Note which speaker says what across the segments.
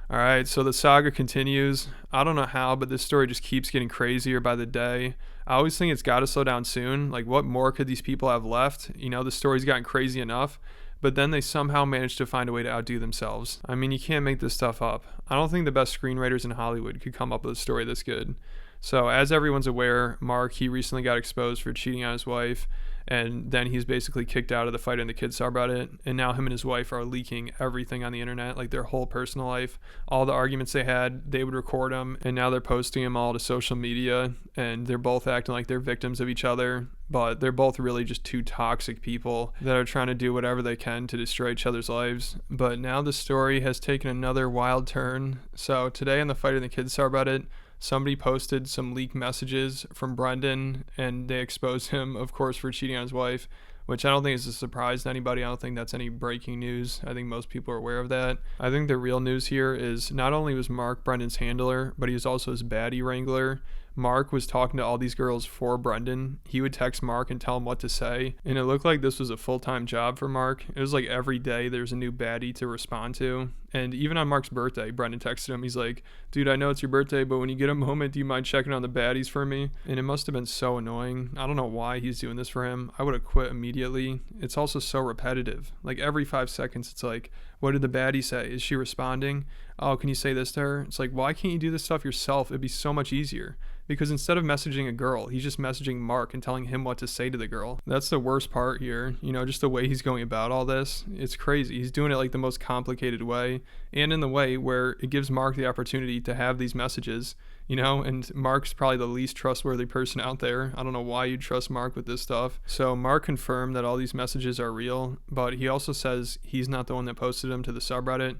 Speaker 1: All right, so the saga continues. I don't know how, but this story just keeps getting crazier by the day. I always think it's got to slow down soon. Like, what more could these people have left? The story's gotten crazy enough, but then they somehow managed to find a way to outdo themselves. I mean, you can't make this stuff up. I don't think the best screenwriters in Hollywood could come up with a story this good. So, as everyone's aware, Mark, he recently got exposed for cheating on his wife, and then he's basically kicked out of the Fight in the Kids subreddit, and now him and his wife are leaking everything on the internet, like their whole personal life. All the arguments they had, they would record them, and now they're posting them all to social media, and they're both acting like they're victims of each other, but they're both really just two toxic people that are trying to do whatever they can to destroy each other's lives. But now the story has taken another wild turn. So today on the Fight in the Kids subreddit, somebody posted some leaked messages from Brendan, and they exposed him, of course, for cheating on his wife, which I don't think is a surprise to anybody. I don't think that's any breaking news. I think most people are aware of that. I think the real news here is not only was Mark Brendan's handler, but he was also his baddie Wrangler. Mark was talking to all these girls for Brendan. He would text Mark and tell him what to say, and it looked like this was a full-time job for Mark. It was like every day there's a new baddie to respond to. And even on Mark's birthday, Brendan texted him. He's like, dude, I know it's your birthday, but when you get a moment, do you mind checking on the baddies for me? And it must have been so annoying. I don't know why he's doing this for him. I would have quit immediately. It's also so repetitive. Like every 5 seconds, it's like, what did the baddie say? Is she responding? Oh, can you say this to her? It's like, why can't you do this stuff yourself? It'd be so much easier. Because instead of messaging a girl, he's just messaging Mark and telling him what to say to the girl. That's the worst part here. Just the way he's going about all this. It's crazy. He's doing it like the most complicated way, and in the way where it gives Mark the opportunity to have these messages, and Mark's probably the least trustworthy person out there. I don't know why you'd trust Mark with this stuff. So Mark confirmed that all these messages are real, but he also says he's not the one that posted them to the subreddit.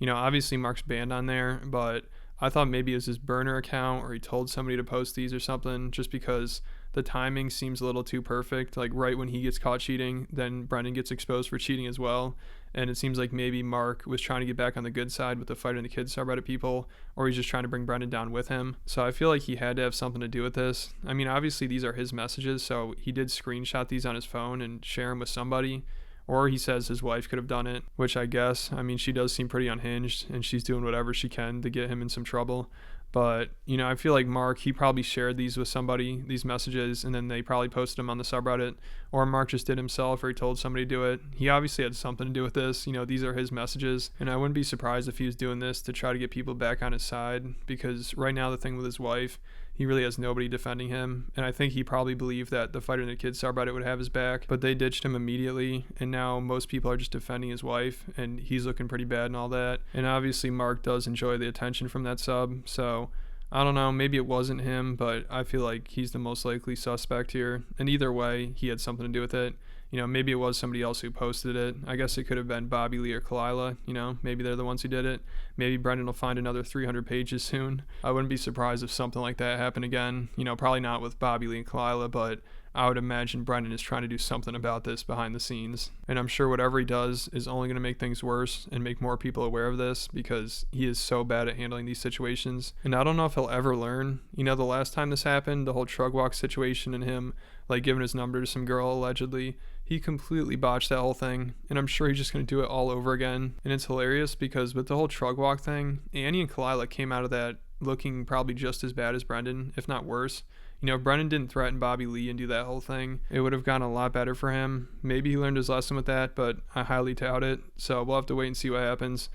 Speaker 1: Obviously Mark's banned on there, but I thought maybe it was his burner account or he told somebody to post these or something, just because the timing seems a little too perfect. Like right when he gets caught cheating, then Brendan gets exposed for cheating as well. And it seems like maybe Mark was trying to get back on the good side with the Fight in the Kids subreddit people, or he's just trying to bring Brendan down with him. So I feel like he had to have something to do with this. I mean, obviously these are his messages, so he did screenshot these on his phone and share them with somebody. Or he says his wife could have done it, which I guess, I mean, she does seem pretty unhinged and she's doing whatever she can to get him in some trouble. But, I feel like Mark, he probably shared these with somebody, these messages, and then they probably posted them on the subreddit. Or Mark just did himself, or he told somebody to do it. He obviously had something to do with this. These are his messages. And I wouldn't be surprised if he was doing this to try to get people back on his side. Because right now, the thing with his wife, he really has nobody defending him. And I think he probably believed that the Fight in the Kids subreddit would have his back. But they ditched him immediately. And now most people are just defending his wife. And he's looking pretty bad and all that. And obviously, Mark does enjoy the attention from that sub. So I don't know, maybe it wasn't him, but I feel like he's the most likely suspect here. And either way, he had something to do with it. Maybe it was somebody else who posted it. I guess it could have been Bobby Lee or Kalila. Maybe they're the ones who did it. Maybe Brendan will find another 300 pages soon. I wouldn't be surprised if something like that happened again. Probably not with Bobby Lee and Kalila, but I would imagine Brendan is trying to do something about this behind the scenes. And I'm sure whatever he does is only going to make things worse and make more people aware of this, because he is so bad at handling these situations. And I don't know if he'll ever learn. The last time this happened, the whole Trug Walk situation and him like giving his number to some girl allegedly, he completely botched that whole thing. And I'm sure he's just going to do it all over again. And it's hilarious because with the whole Trug Walk thing, Annie and Kalila came out of that looking probably just as bad as Brendan, if not worse. If Brendan didn't threaten Bobby Lee and do that whole thing, it would have gone a lot better for him. Maybe he learned his lesson with that, but I highly doubt it. So we'll have to wait and see what happens.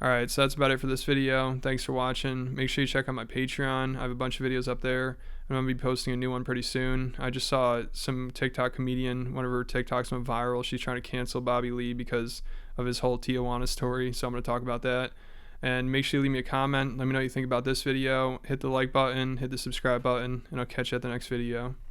Speaker 1: Alright, so that's about it for this video. Thanks for watching. Make sure you check out my Patreon. I have a bunch of videos up there. I'm going to be posting a new one pretty soon. I just saw some TikTok comedian, one of her TikToks went viral. She's trying to cancel Bobby Lee because of his whole Tijuana story, so I'm going to talk about that. And make sure you leave me a comment. Let me know what you think about this video. Hit the like button, hit the subscribe button, and I'll catch you at the next video.